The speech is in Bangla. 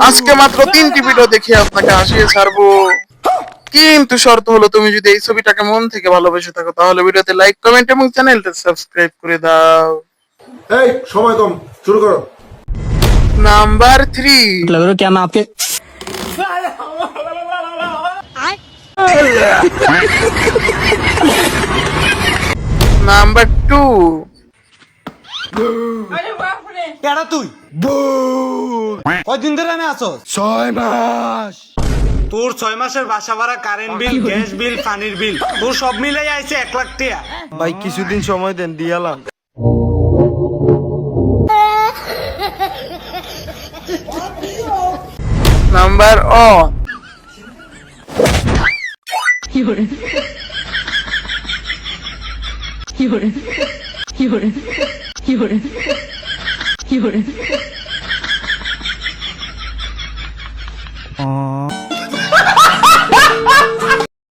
আজকে মাত্র 3টি ভিডিও দেখে আপনাকে হাসিয়ে ছাড়বো, কিন্তু শর্ত হলো তুমি যদি এই ছবিটাকে মন থেকে ভালোবেসে থাকো তাহলে ভিডিওতে লাইক কমেন্ট এবং চ্যানেলটা সাবস্ক্রাইব করে দাও। এই সময় কম, শুরু করো। নাম্বার 3, लग रहा है क्या मैं आपके নাম্বার 2, কেডা তুই কয়দিন ধরে আমি আসো? 6 মাস। তোর 6 মাসের বাসা ভাড়া, কারেন্ট বিল, গ্যাস বিল, পানির বিল, তোর সব মিলাই আইছে 1 লাখ টাকা। ভাই কিছুদিন সময় দেন, দিয়ালাম। নাম্বার ও,